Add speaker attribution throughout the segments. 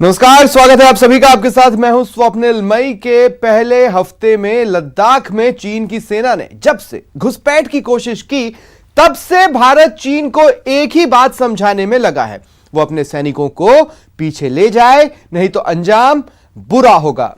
Speaker 1: नमस्कार, स्वागत है आप सभी का। आपके साथ मैं हूं स्वप्निल। मई के पहले हफ्ते में लद्दाख में चीन की सेना ने जब से घुसपैठ की कोशिश की, तब से भारत चीन को एक ही बात समझाने में लगा है, वो अपने सैनिकों को पीछे ले जाए, नहीं तो अंजाम बुरा होगा।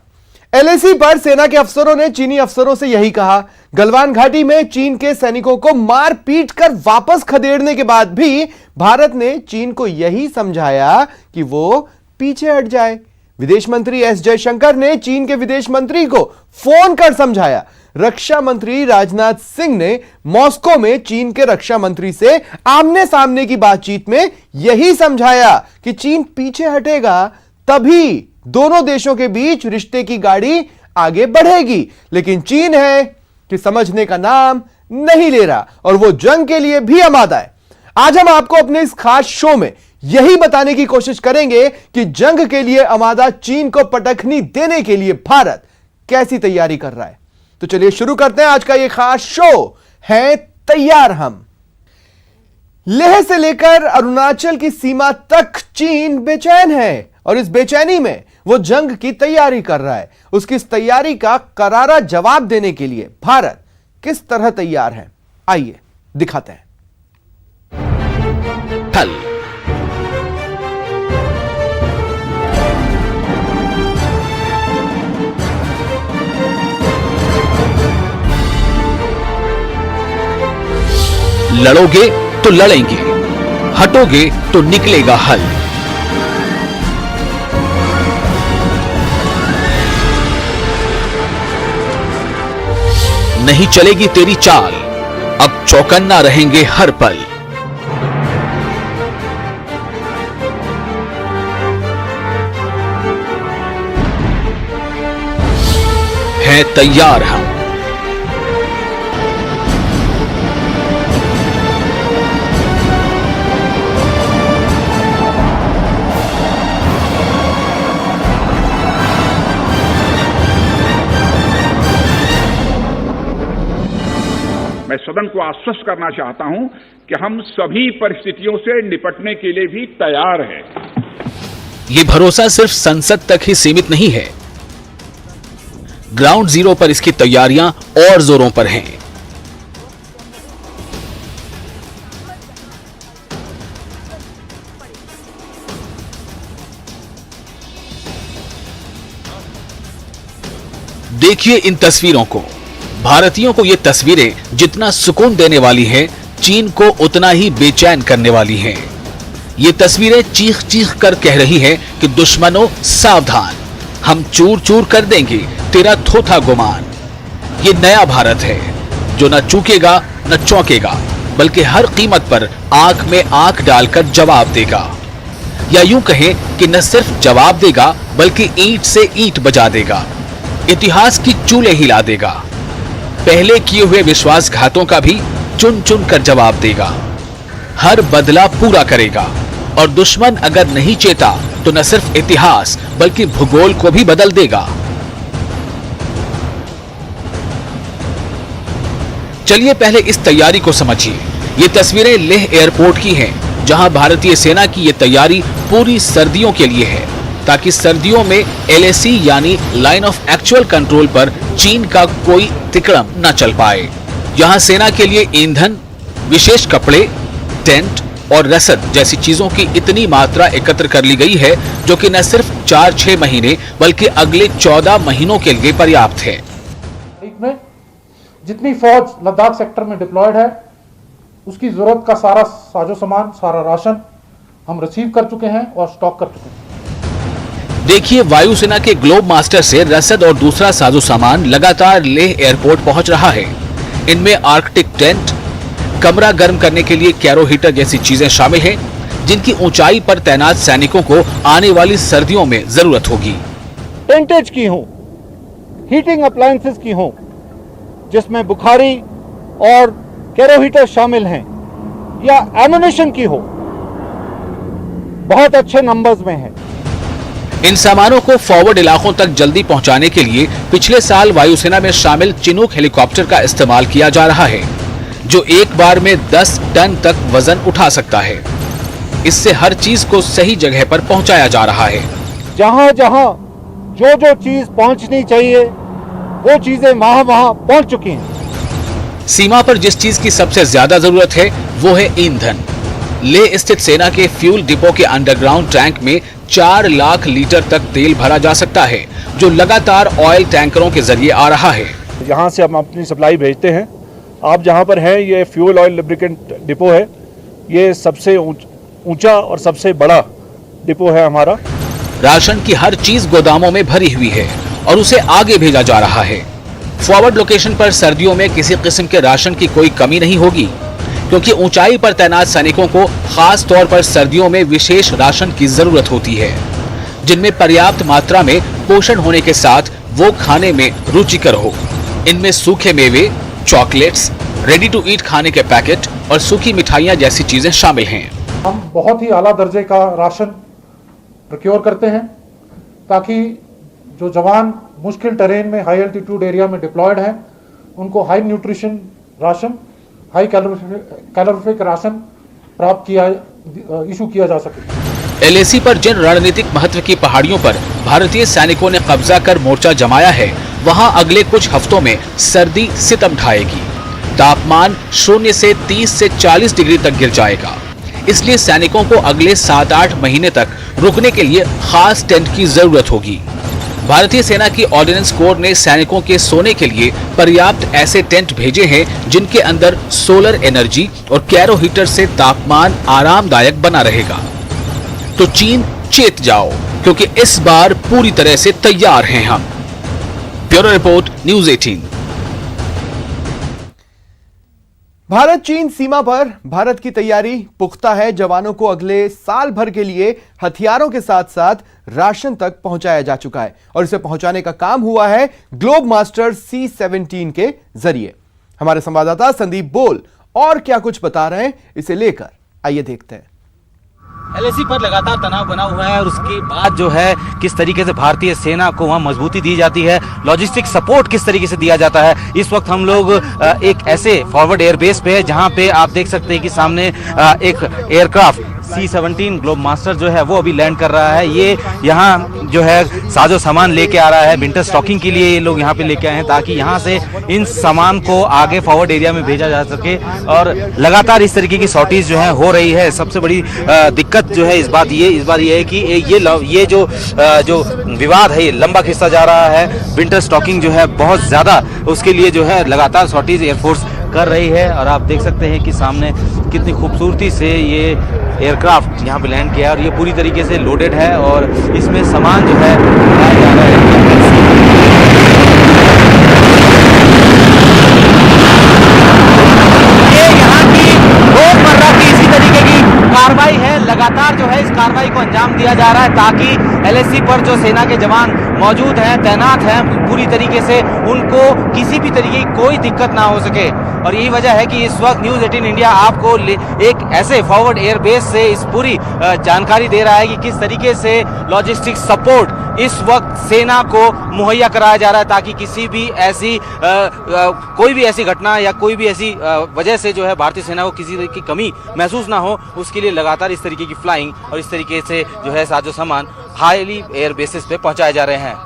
Speaker 1: एलएसी पर सेना के अफसरों ने चीनी अफसरों से यही कहा। गलवान घाटी में चीन के सैनिकों को मार पीट कर वापस खदेड़ने के बाद भी भारत ने चीन को यही समझाया कि वो पीछे हट जाए। विदेश मंत्री एस जयशंकर ने चीन के विदेश मंत्री को फोन कर समझाया। रक्षा मंत्री राजनाथ सिंह ने मॉस्को में चीन के रक्षा मंत्री से आमने सामने की बातचीत में यही समझाया कि चीन पीछे हटेगा, तभी दोनों देशों के बीच रिश्ते की गाड़ी आगे बढ़ेगी। लेकिन चीन है कि समझने का नाम नहीं ले रहा और वो जंग के लिए भी आमादा है। आज हम आपको अपने इस खास शो में यही बताने की कोशिश करेंगे कि जंग के लिए आमादा चीन को पटखनी देने के लिए भारत कैसी तैयारी कर रहा है। तो चलिए शुरू करते हैं आज का यह खास शो है तैयार हम। लेह से लेकर अरुणाचल की सीमा तक चीन बेचैन है और इस बेचैनी में वो जंग की तैयारी कर रहा है। उसकी इस तैयारी का करारा जवाब देने के लिए भारत किस तरह तैयार है, आइए दिखाते हैं।
Speaker 2: लड़ोगे तो लड़ेंगे, हटोगे तो निकलेगा हल। नहीं चलेगी तेरी चाल, अब चौकन्ना रहेंगे हर पल। हैं तैयार हम।
Speaker 3: मैं सदन को आश्वस्त करना चाहता हूं कि हम सभी परिस्थितियों से निपटने के लिए भी तैयार हैं।
Speaker 2: ये भरोसा सिर्फ संसद तक ही सीमित नहीं है, ग्राउंड जीरो पर इसकी तैयारियां और जोरों पर हैं। देखिए इन तस्वीरों को। भारतीयों को ये तस्वीरें जितना सुकून देने वाली हैं, चीन को उतना ही बेचैन करने वाली हैं। ये तस्वीरें चीख चीख कर कह रही हैं कि दुश्मनों सावधान, हम चूर चूर कर देंगे तेरा थोथा गुमान। ये नया भारत है जो न चूकेगा न चौंकेगा, बल्कि हर कीमत पर आंख में आंख डालकर जवाब देगा। या यूं कहें कि न सिर्फ जवाब देगा बल्कि ईंट से ईंट बजा देगा, इतिहास की चूल्हे हिला देगा। पहले किए हुए विश्वासघातों का भी चुन चुन कर जवाब देगा, हर बदला पूरा करेगा। और दुश्मन अगर नहीं चेता तो न सिर्फ इतिहास बल्कि भूगोल को भी बदल देगा। चलिए पहले इस तैयारी को समझिए। ये तस्वीरें लेह एयरपोर्ट की हैं, जहां भारतीय सेना की ये तैयारी पूरी सर्दियों के लिए है, ताकि सर्दियों में एलएसी यानी लाइन ऑफ एक्चुअल कंट्रोल पर चीन का कोई तिकड़म न चल पाए। यहां सेना के लिए ईंधन, विशेष कपड़े, टेंट और रसद जैसी चीजों की इतनी मात्रा एकत्र कर ली गई है जो कि न सिर्फ 4-6 महीने बल्कि अगले 14 महीनों के लिए पर्याप्त है।
Speaker 4: में जितनी फौज लद्दाख सेक्टर में डिप्लॉयड है, उसकी जरूरत का सारा साजो सामान, सारा राशन हम रिसीव कर चुके हैं और स्टॉक कर चुके हैं।
Speaker 2: देखिए वायुसेना के ग्लोब मास्टर से रसद और दूसरा साजो सामान लगातार लेह एयरपोर्ट पहुंच रहा है। इनमें आर्कटिक टेंट, कमरा गर्म करने के लिए कैरो हीटर जैसी चीजें शामिल हैं, जिनकी ऊंचाई पर तैनात सैनिकों को आने वाली सर्दियों में जरूरत होगी।
Speaker 4: टेंटेज की हो, हीटिंग अप्लायंसेस की हो, जिसमें बुखारी और कैरो हीटर शामिल हैं, या एमुनेशन की हो, बहुत अच्छे नंबर्स में है।
Speaker 2: इन सामानों को फॉरवर्ड इलाकों तक जल्दी पहुंचाने के लिए पिछले साल वायुसेना में शामिल चिनूक हेलीकॉप्टर का इस्तेमाल किया जा रहा है, जो एक बार में 10 टन तक वजन उठा सकता है। इससे हर चीज को सही जगह पर पहुंचाया जा रहा है।
Speaker 4: जहां जहां जो जो चीज पहुंचनी चाहिए वो चीजें वहां वहां पहुंच चुकी हैं।
Speaker 2: सीमा पर जिस चीज की सबसे ज्यादा जरूरत है वो है ईंधन। लेह स्थित सेना के फ्यूल डिपो के अंडरग्राउंड टैंक में 4 लाख लीटर तक तेल भरा जा सकता है, जो लगातार ऑयल टैंकरों के जरिए आ रहा है।
Speaker 5: यहाँ से हम अपनी सप्लाई भेजते हैं। आप जहाँ पर हैं ये फ्यूल ऑयल लुब्रिकेंट डिपो है। ये सबसे ऊंचा और सबसे बड़ा डिपो है हमारा।
Speaker 2: राशन की हर चीज गोदामों में भरी हुई है और उसे आगे भेजा जा रहा है। फॉरवर्ड लोकेशन पर सर्दियों में किसी किस्म के राशन की कोई कमी नहीं होगी, क्योंकि ऊंचाई पर तैनात सैनिकों को खास तौर पर सर्दियों में विशेष राशन की जरूरत होती है, जिनमें पर्याप्त मात्रा में पोषण होने के साथ वो खाने में रुचिकर हो। इनमें सूखे मेवे, चॉकलेट्स, रेडी टू ईट खाने के पैकेट और सूखी मिठाइयां जैसी चीजें शामिल हैं।
Speaker 4: हम बहुत ही आला दर्जे का राशन प्रोक्योर करते हैं ताकि जो जवान मुश्किल टेरेन में हाई एल्टीट्यूड एरिया में डिप्लॉयड हैं उनको high nutrition ration, high calorific ration प्राप्त इशू किया जा सके।
Speaker 2: एलएसी पर जिन रणनीतिक महत्व की पहाड़ियों पर भारतीय सैनिकों ने कब्जा कर मोर्चा जमाया है, वहां अगले कुछ हफ्तों में सर्दी सितम ढाएगी। तापमान 0 से 30 से 40 डिग्री तक गिर जाएगा। इसलिए सैनिकों को अगले 7-8 महीने तक रुकने के लिए खास टेंट की जरूरत होगी। भारतीय सेना की ऑर्डिनेंस कोर ने सैनिकों के सोने के लिए पर्याप्त ऐसे टेंट भेजे हैं जिनके अंदर सोलर एनर्जी और कैरो हीटर से तापमान आरामदायक बना रहेगा। तो चीन चेत जाओ, क्योंकि इस बार पूरी तरह से तैयार हैं हम। Bureau report, news 18।
Speaker 1: भारत चीन सीमा पर भारत की तैयारी पुख्ता है। जवानों को अगले साल भर के लिए हथियारों के साथ साथ राशन तक पहुंचाया जा चुका है और इसे पहुंचाने का काम हुआ है ग्लोब मास्टर C-17 के जरिए। हमारे संवाददाता संदीप बोल और क्या कुछ बता रहे हैं, इसे लेकर आइए देखते हैं।
Speaker 6: एलएसी पर लगातार तनाव बना हुआ है और उसके बाद जो है किस तरीके से भारतीय सेना को वहां मजबूती दी जाती है, लॉजिस्टिक सपोर्ट किस तरीके से दिया जाता है। इस वक्त हम लोग एक ऐसे फॉरवर्ड एयरबेस पे है जहां पे आप देख सकते हैं कि सामने एक एयरक्राफ्ट C-17 ग्लोब मास्टर जो है वो अभी लैंड कर रहा है। ये यहाँ जो है साजो सामान लेके आ रहा है, विंटर स्टॉकिंग के लिए ये लोग यहाँ पे लेके आए हैं ताकि यहाँ से इन सामान को आगे फॉरवर्ड एरिया में भेजा जा सके। और लगातार इस तरीके की सॉर्टीज जो है हो रही है। सबसे बड़ी दिक्कत जो है इस बार ये है कि ये जो विवाद है ये लंबा खिंचता जा रहा है। विंटर स्टॉकिंग जो है बहुत ज्यादा, उसके लिए जो है लगातार सॉर्टीज एयरफोर्स कर रही है। और आप देख सकते हैं कि सामने कितनी खूबसूरती से ये एयरक्राफ्ट यहाँ पे लैंड किया और ये पूरी तरीके से लोडेड है और इसमें सामान जो है लाया जा रहा है। ये यहाँ की रोजमर्रा की इसी तरीके की कार्रवाई है। लगातार जो है इस कार्रवाई को अंजाम दिया जा रहा है ताकि एलएसी पर जो सेना के जवान मौजूद हैं, तैनात हैं, पूरी तरीके से उनको किसी भी तरीके की कोई दिक्कत ना हो सके। और यही वजह है कि इस वक्त न्यूज़ 18 इंडिया आपको एक ऐसे फॉरवर्ड एयरबेस से इस पूरी जानकारी दे रहा है कि किस तरीके से लॉजिस्टिक सपोर्ट इस वक्त सेना को मुहैया कराया जा रहा है ताकि किसी भी ऐसी कोई भी ऐसी घटना या कोई भी ऐसी वजह से जो है भारतीय सेना को किसी तरह की कमी महसूस ना हो। उसके लिए लगातार इस तरीके की फ्लाइंग और इस तरीके से जो है साजो सामान हाईली एयर बेसिस पे पहुंचाए जा रहे हैं।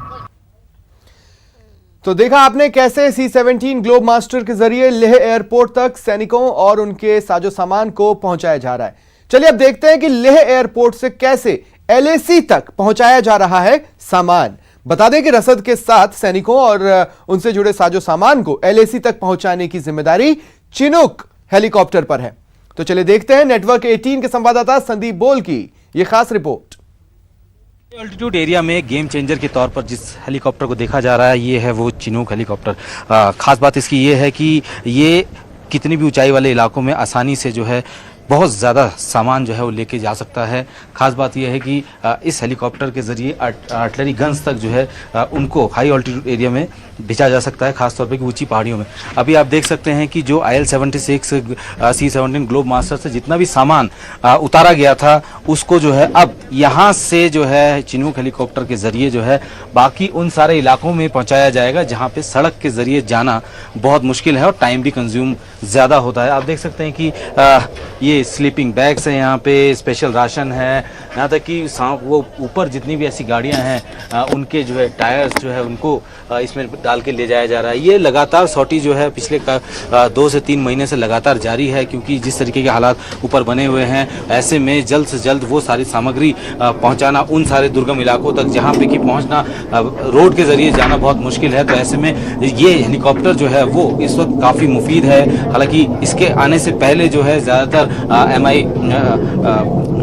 Speaker 1: तो देखा आपने कैसे C-17 ग्लोब मास्टर के जरिए लेह एयरपोर्ट तक सैनिकों और उनके साजो सामान को पहुंचाया जा रहा है। चलिए अब देखते हैं कि लेह एयरपोर्ट से कैसे LAC तक पहुंचाया जा रहा है सामान। बता दें कि रसद के साथ सैनिकों और उनसे जुड़े साजो सामान को LAC तक पहुंचाने की जिम्मेदारी चिनूक हेलीकॉप्टर पर है। तो चलिए देखते हैं नेटवर्क 18 के संवाददाता संदीप बोल की यह खास रिपोर्ट।
Speaker 6: अल्टीट्यूड एरिया में गेम चेंजर के तौर पर जिस हेलीकॉप्टर को देखा जा रहा है ये है वो चिनूक हेलीकॉप्टर। खास बात इसकी ये है कि ये कितनी भी ऊंचाई वाले इलाकों में आसानी से जो है बहुत ज़्यादा सामान जो है वो लेके जा सकता है। खास बात यह है कि इस हेलीकॉप्टर के ज़रिए आर्टिलरी गन्स तक जो है उनको हाई ऑल्टीट्यूड एरिया में भेजा जा सकता है, खासतौर पे कि ऊंची पहाड़ियों में। अभी आप देख सकते हैं कि जो IL-76 C-17 ग्लोब मास्टर से जितना भी सामान उतारा गया था उसको जो है अब यहाँ से जो है चिनूक हेलीकॉप्टर के ज़रिए जो है बाकी उन सारे इलाकों में पहुँचाया जाएगा जहाँ पे सड़क के ज़रिए जाना बहुत मुश्किल है और टाइम भी कंज्यूम ज़्यादा होता है। आप देख सकते हैं कि ये स्लीपिंग बैग्स हैं, यहाँ पे स्पेशल राशन है, यहाँ तक कि वो ऊपर जितनी भी ऐसी गाड़ियाँ हैं उनके जो है टायर्स जो है उनको इसमें डाल के ले जाया जा रहा है। ये लगातार सॉर्टी जो है पिछले 2 से 3 महीने से लगातार जारी है, क्योंकि जिस तरीके के हालात ऊपर बने हुए हैं, ऐसे में जल्द से जल्द वो सारी सामग्री पहुंचाना उन सारे दुर्गम इलाकों तक जहां पे कि पहुंचना रोड के जरिए जाना बहुत मुश्किल है। तो ऐसे में ये हेलीकॉप्टर जो है वो इस वक्त काफ़ी मुफीद है। हालांकि इसके आने से पहले जो है ज़्यादातर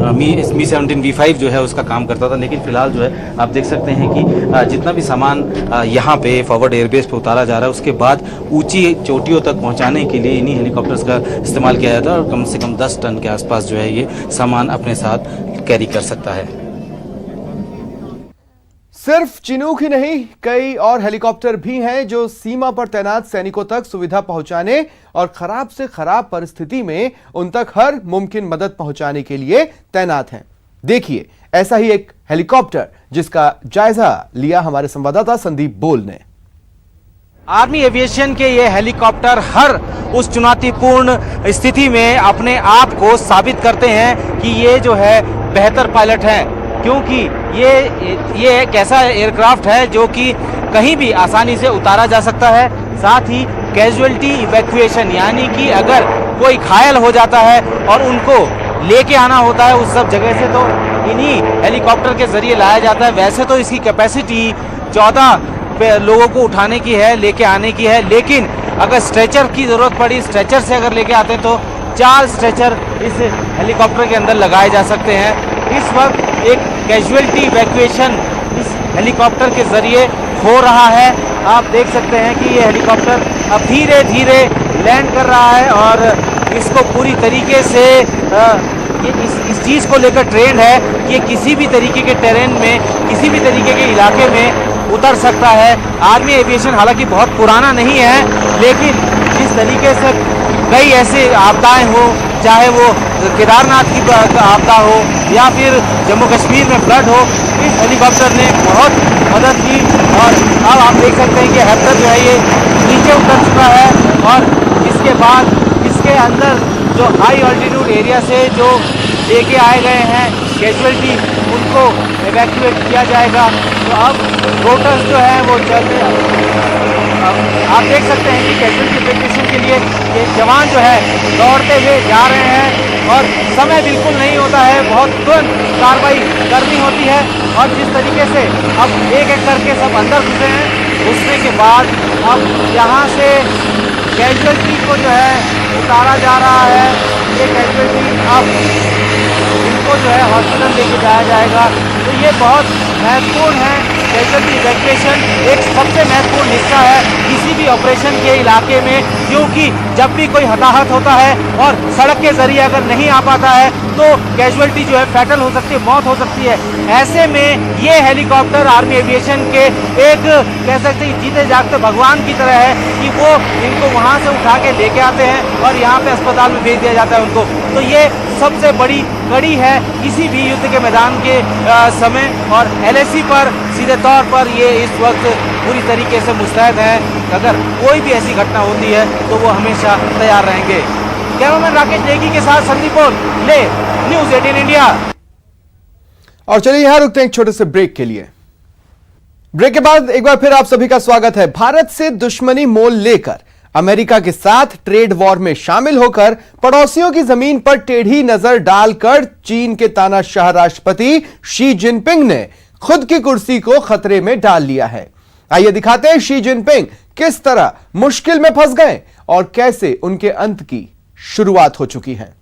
Speaker 6: Mi-17V5 जो है उसका काम करता था, लेकिन फिलहाल जो है आप देख सकते हैं कि जितना भी सामान यहाँ पे फॉरवर्ड एयरबेस पे उतारा जा रहा है, उसके बाद ऊंची चोटियों तक पहुँचाने के लिए इन्हीं हेलीकॉप्टर्स का इस्तेमाल किया जाता है और कम से कम 10 टन के आसपास जो है ये सामान अपने साथ कैरी कर सकता है।
Speaker 1: सिर्फ चिनूक ही नहीं, कई और हेलीकॉप्टर भी हैं जो सीमा पर तैनात सैनिकों तक सुविधा पहुंचाने और खराब से खराब परिस्थिति में उन तक हर मुमकिन मदद पहुंचाने के लिए तैनात हैं। देखिए ऐसा ही एक हेलीकॉप्टर जिसका जायजा लिया हमारे संवाददाता संदीप बोल ने।
Speaker 6: आर्मी एविएशन के ये हेलीकॉप्टर हर उस चुनौतीपूर्ण स्थिति में अपने आप को साबित करते हैं कि ये जो है बेहतर पायलट हैं, क्योंकि ये एक ऐसा एयरक्राफ्ट है जो कि कहीं भी आसानी से उतारा जा सकता है। साथ ही कैजुअलिटी इवैक्यूएशन, यानी कि अगर कोई घायल हो जाता है और उनको लेके आना होता है उस सब जगह से, तो इन्हीं हेलीकॉप्टर के जरिए लाया जाता है। वैसे तो इसकी कैपेसिटी 14 लोगों को उठाने की है, लेके आने की है, लेकिन अगर स्ट्रेचर की ज़रूरत पड़ी, स्ट्रेचर से अगर लेके आते हैं तो 4 स्ट्रेचर इस हेलीकॉप्टर के अंदर लगाए जा सकते हैं। इस वक्त एक कैजुअलिटी इवैक्यूएशन इस हेलीकॉप्टर के ज़रिए हो रहा है। आप देख सकते हैं कि ये हेलीकॉप्टर अब धीरे धीरे लैंड कर रहा है और इसको पूरी तरीके से ये इस चीज़ को लेकर ट्रेंड है कि ये किसी भी तरीके के टेरेन में, किसी भी तरीके के इलाके में उतर सकता है। आर्मी एविएशन हालांकि बहुत पुराना नहीं है, लेकिन जिस तरीके से कई ऐसे आपदाएं हो, चाहे वो केदारनाथ की आपदा हो या फिर जम्मू कश्मीर में फ्लड हो, इस हेलीकॉप्टर ने बहुत मदद की। और अब आप देख सकते हैं कि हेलीकॉप्टर जो है ये नीचे उतर चुका है और इसके बाद इसके अंदर जो हाई ऑल्टीट्यूड एरिया से जो लेके आए गए हैं कैजुअलिटी, उनको इवैक्यूएट किया जाएगा। तो अब रोटर्स जो है वो चल रहे हैं। आप देख सकते हैं कि कैजुअलिटी इवैक्यूएशन के लिए ये जवान जो है दौड़ते हुए जा रहे हैं और समय बिल्कुल नहीं होता है, बहुत तुरंत कार्रवाई करनी होती है। और जिस तरीके से अब एक एक करके सब अंदर घुसे हैं, घुसने के बाद अब यहाँ से कैजुअलिटी को जो है उतारा जा रहा है। ये कैजुअलिटी अब इनको जो है हॉस्पिटल लेके जाया जाएगा। तो ये बहुत महत्वपूर्ण है। कैजुअलिटी इवैक्यूएशन एक सबसे महत्वपूर्ण हिस्सा है किसी भी ऑपरेशन के इलाके में, क्योंकि जब भी कोई हताहत होता है और सड़क के जरिए अगर नहीं आ पाता है तो कैजुअलिटी जो है फैटल हो सकती है, मौत हो सकती है। ऐसे में ये हेलीकॉप्टर आर्मी एविएशन के एक कह सकते हैं जीते जागते भगवान की तरह है कि वो इनको वहाँ से उठा के लेके आते हैं और यहाँ पे अस्पताल में भेज दिया जाता है उनको। तो ये सबसे बड़ी कड़ी है किसी भी युद्ध के मैदान के समय, और LAC पर सीधे तौर पर ये इस वक्त पूरी तरीके से मुस्तैद हैं। अगर कोई भी ऐसी घटना होती है तो वो हमेशा तैयार रहेंगे। कैमरामैन राकेश नेगी के साथ संदीप बोल, ले न्यूज़ 18 इंडिया।
Speaker 1: और चलिए यहां रुकते हैं एक छोटे से ब्रेक के लिए। ब्रेक के बाद एक बार फिर आप सभी का स्वागत है। भारत से दुश्मनी मोल लेकर अमेरिका के साथ ट्रेड वॉर में शामिल होकर पड़ोसियों की जमीन पर टेढ़ी नजर डालकर चीन के तानाशाह राष्ट्रपति शी जिनपिंग ने खुद की कुर्सी को खतरे में डाल लिया है। आइए दिखाते हैं शी जिनपिंग किस तरह मुश्किल में फंस गए और कैसे उनके अंत की शुरुआत हो चुकी है।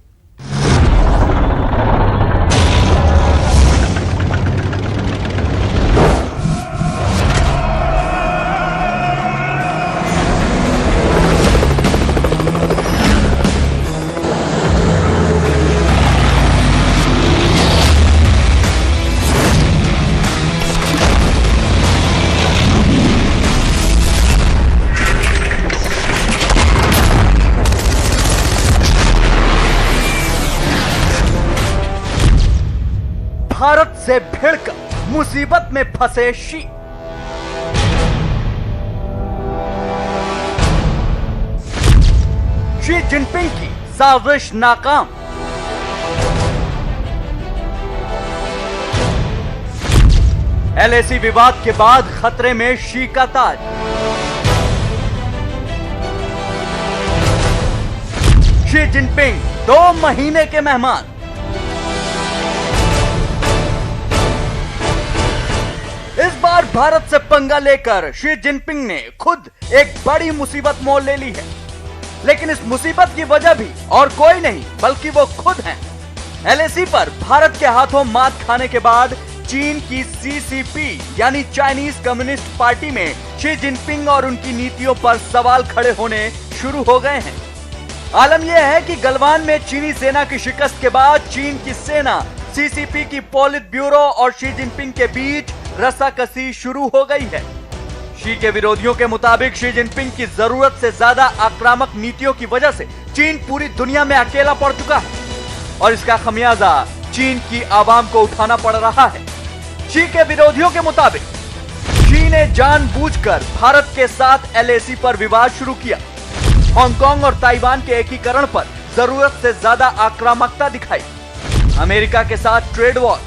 Speaker 7: भारत से भिड़कर मुसीबत में फंसे शी जिनपिंग की साजिश नाकाम। एलएसी विवाद के बाद खतरे में शी का ताज। शी जिनपिंग 2 महीने के मेहमान। इस बार भारत से पंगा लेकर शी जिनपिंग ने खुद एक बड़ी मुसीबत मोल ले ली है। लेकिन इस मुसीबत की वजह भी और कोई नहीं बल्कि वो खुद हैं। एलएसी पर भारत के हाथों मात खाने के बाद चीन की सीसीपी यानी चाइनीज कम्युनिस्ट पार्टी में शी जिनपिंग और उनकी नीतियों पर सवाल खड़े होने शुरू हो गए हैं। आलम यह है कि गलवान में चीनी सेना की शिकस्त के बाद चीन की सेना, सीसीपी की पॉलिट ब्यूरो और शी जिनपिंग के बीच रस्साकसी शुरू हो गई है। शी के विरोधियों के मुताबिक शी जिनपिंग की जरूरत से ज्यादा आक्रामक नीतियों की वजह से चीन पूरी दुनिया में अकेला पड़ चुका है और इसका खमियाजा चीन की आवाम को उठाना पड़ रहा है। शी के विरोधियों के मुताबिक शी ने जानबूझकर भारत के साथ एलएसी पर विवाद शुरू किया, हांगकांग और ताइवान के एकीकरण पर जरूरत से ज्यादा आक्रामकता दिखाई, अमेरिका के साथ ट्रेड वॉर,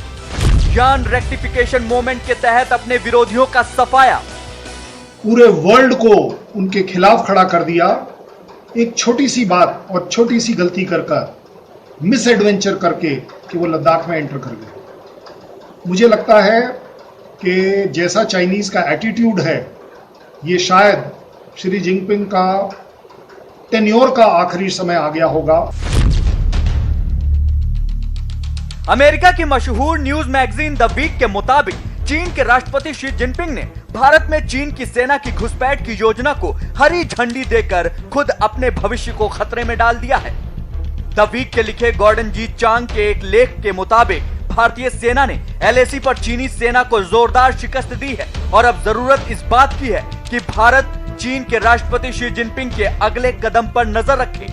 Speaker 7: यान रेक्टिफिकेशन मूवमेंट के तहत अपने विरोधियों का सफाया,
Speaker 8: पूरे वर्ल्ड को उनके खिलाफ खड़ा कर दिया। एक छोटी सी बात और छोटी सी गलती कर मिस एडवेंचर करके कि वो लद्दाख में एंटर कर गए। मुझे लगता है कि जैसा चाइनीज का एटीट्यूड है, ये शायद श्री जिनपिंग का टेन्योर का आखिरी समय आ गया होगा।
Speaker 7: अमेरिका की मशहूर न्यूज मैगजीन द वीक के मुताबिक चीन के राष्ट्रपति शी जिनपिंग ने भारत में चीन की सेना की घुसपैठ की योजना को हरी झंडी देकर खुद अपने भविष्य को खतरे में डाल दिया है। द वीक के लिखे गॉर्डन जी चांग के एक लेख के मुताबिक भारतीय सेना ने एलएसी पर चीनी सेना को जोरदार शिकस्त दी है और अब जरूरत इस बात की है कि भारत चीन के राष्ट्रपति शी जिनपिंग के अगले कदम पर नजर रखे,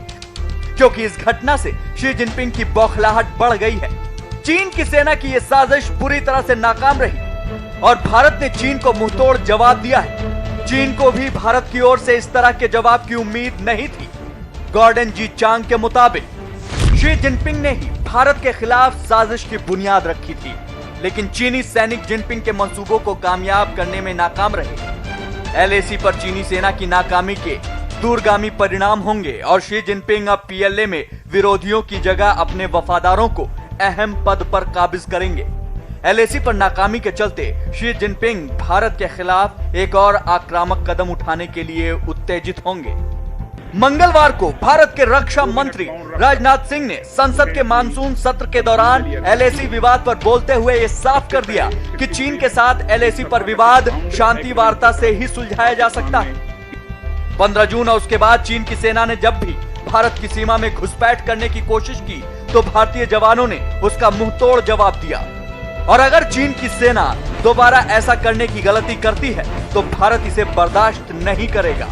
Speaker 7: क्योंकि इस घटना से शी जिनपिंग की बौखलाहट बढ़ गई है। चीन की सेना की यह साजिश पूरी तरह से नाकाम रही और भारत ने चीन को मुंहतोड़ जवाब दिया है। चीन को भी भारत की ओर से इस तरह के जवाब की उम्मीद नहीं थी। गॉर्डन जी चांग के मुताबिक शी जिनपिंग ने ही भारत के खिलाफ साजिश की बुनियाद रखी थी, लेकिन चीनी सैनिक जिनपिंग के मंसूबों को कामयाब करने में नाकाम रहे। एलएसी पर चीनी सेना की नाकामी के दूरगामी परिणाम होंगे और शी जिनपिंग अब पीएलए में विरोधियों की जगह अपने वफादारों को अहम पद पर काबिज करेंगे। एलएसी पर नाकामी के चलते शी जिनपिंग भारत के खिलाफ एक और आक्रामक कदम उठाने के लिए उत्तेजित होंगे। मंगलवार को भारत के रक्षा मंत्री राजनाथ सिंह ने संसद के मानसून सत्र के दौरान एलएसी विवाद पर बोलते हुए ये साफ कर दिया कि चीन के साथ एलएसी पर विवाद शांति वार्ता से ही सुलझाया जा सकता है। 15 जून और उसके बाद चीन की सेना ने जब भी भारत की सीमा में घुसपैठ करने की कोशिश की तो भारतीय जवानों ने उसका मुंहतोड़ जवाब दिया और अगर चीन की सेना दोबारा ऐसा करने की गलती करती है तो भारत इसे बर्दाश्त नहीं करेगा।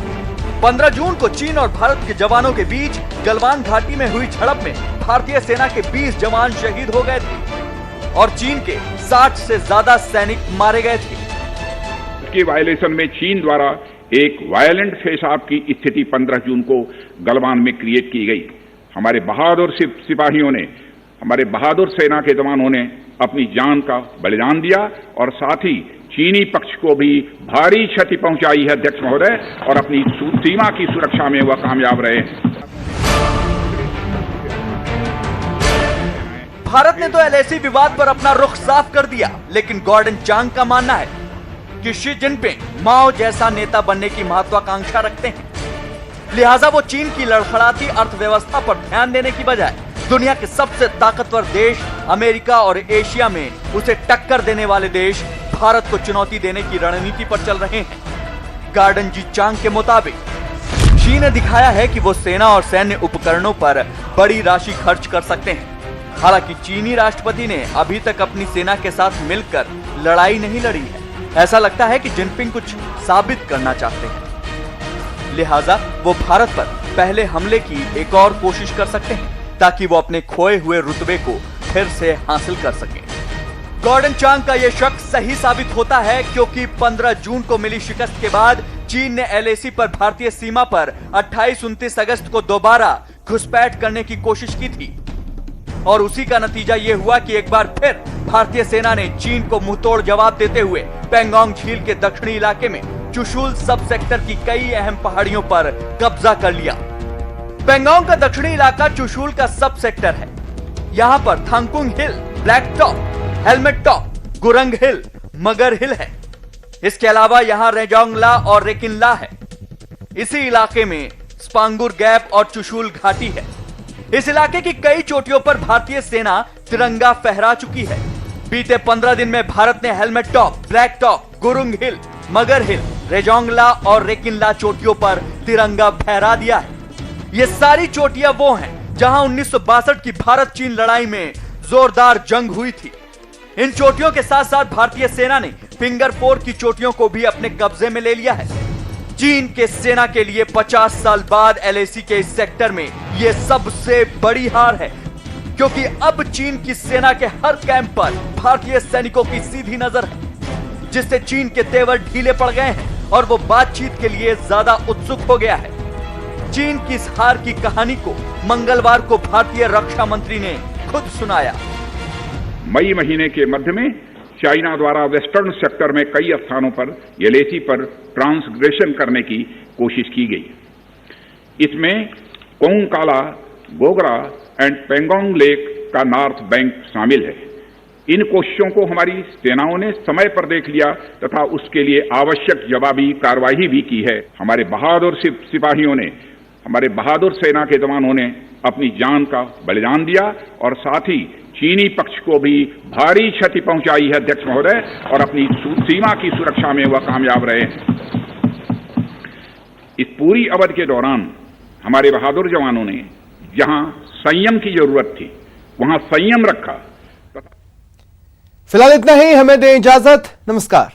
Speaker 7: 15 जून को चीन और भारत के जवानों के बीच गलवान घाटी में हुई झड़प में भारतीय सेना के 20 जवान शहीद हो गए थे और चीन के 60 से ज्यादा सैनिक मारे गए थे।
Speaker 3: इसकी वायलेशन में चीन द्वारा एक वायलेंट फेस ऑफ की स्थिति 15 जून को गलवान में क्रिएट की गई। हमारे बहादुर सिपाहियों ने, हमारे बहादुर सेना के जवानों ने अपनी जान का बलिदान दिया और साथ ही चीनी पक्ष को भी भारी क्षति पहुंचाई है अध्यक्ष महोदय, और अपनी सीमा की सुरक्षा में वह कामयाब रहे।
Speaker 7: भारत ने तो एलएसी विवाद पर अपना रुख साफ कर दिया, लेकिन गॉर्डन चांग का मानना है कि शी जिनपिंग माओ जैसा नेता बनने की महत्वाकांक्षा रखते हैं, लिहाजा वो चीन की लड़खड़ाती अर्थव्यवस्था पर ध्यान देने की बजाय दुनिया के सबसे ताकतवर देश अमेरिका और एशिया में उसे टक्कर देने वाले देश भारत को चुनौती देने की रणनीति पर चल रहे हैं। गॉर्डन जी चांग के मुताबिक शी ने दिखाया है कि वो सेना और सैन्य उपकरणों पर बड़ी राशि खर्च कर सकते हैं। हालांकि चीनी राष्ट्रपति ने अभी तक अपनी सेना के साथ मिलकर लड़ाई नहीं लड़ी है। ऐसा लगता है कि जिनपिंग कुछ साबित करना चाहते हैं, लिहाजा वो भारत पर पहले हमले की एक और कोशिश कर सकते हैं ताकि वो अपने खोए हुए रुतबे को फिर से हासिल कर सकें। गॉर्डन चांग का यह शक सही साबित होता है क्योंकि 15 जून को मिली शिकस्त के बाद चीन ने एलएसी पर भारतीय सीमा पर 28-29 अगस्त को दोबारा घुसपैठ करने की कोशिश की थी। और उसी का नतीजा ये हुआ कि एक बार फिर भारतीय सेना ने चीन को मुंहतोड़ जवाब देते हुए पेंगोंग झील के दक्षिणी इलाके में चुशुल सब सेक्टर की कई अहम पहाड़ियों पर कब्जा कर लिया। पेंगोंग का दक्षिणी इलाका चुशुल का सब सेक्टर है। यहाँ पर Thangkung hill, black top, helmet top, Gurung hill, Magar hill है। इसके अलावा यहाँ रेजोंगला और रेकिनला है। इसी इलाके में स्पांगुर गैप और चुशुल घाटी है। इस इलाके की कई चोटियों पर भारतीय सेना तिरंगा फहरा चुकी है। बीते 15 दिन में भारत ने helmet top, black top, Gurung hill, Magar hill, रेजोंगला और रेकिनला चोटियों पर तिरंगा फहरा दिया है। ये सारी चोटियां वो हैं जहां 1962 की भारत चीन लड़ाई में जोरदार जंग हुई थी। इन चोटियों के साथ साथ भारतीय सेना ने फिंगर 4 की चोटियों को भी अपने कब्जे में ले लिया है। चीन के सेना के लिए 50 साल बाद LAC के इस सेक्टर में यह सबसे बड़ी हार है, क्योंकि अब चीन की सेना के हर कैंप पर भारतीय सैनिकों की सीधी नजर है, जिससे चीन के तेवर ढीले पड़ गए हैं और वो बातचीत के लिए ज्यादा उत्सुक हो गया है। चीन की इस हार की कहानी को मंगलवार को भारतीय रक्षा मंत्री ने खुद सुनाया।
Speaker 3: मई महीने के मध्य में चाइना द्वारा वेस्टर्न सेक्टर में कई स्थानों पर LAC पर ट्रांसग्रेशन करने की कोशिश की गई। इसमें कोंगकाला, गोगरा एंड पेंगोंग लेक का नॉर्थ बैंक शामिल है। इन कोशिशों को हमारी सेनाओं ने समय पर देख लिया तथा उसके लिए आवश्यक जवाबी कार्रवाई भी की है। हमारे बहादुर सिपाहियों ने, हमारे बहादुर सेना के जवानों ने अपनी जान का बलिदान दिया और साथ ही चीनी पक्ष को भी भारी क्षति पहुंचाई है अध्यक्ष महोदय, और अपनी सीमा की सुरक्षा में वह कामयाब रहे हैं। इस पूरी अवधि के दौरान हमारे बहादुर जवानों ने जहां संयम की जरूरत थी वहां संयम रखा।
Speaker 1: फिलहाल इतना ही, हमें दें इजाजत। नमस्कार।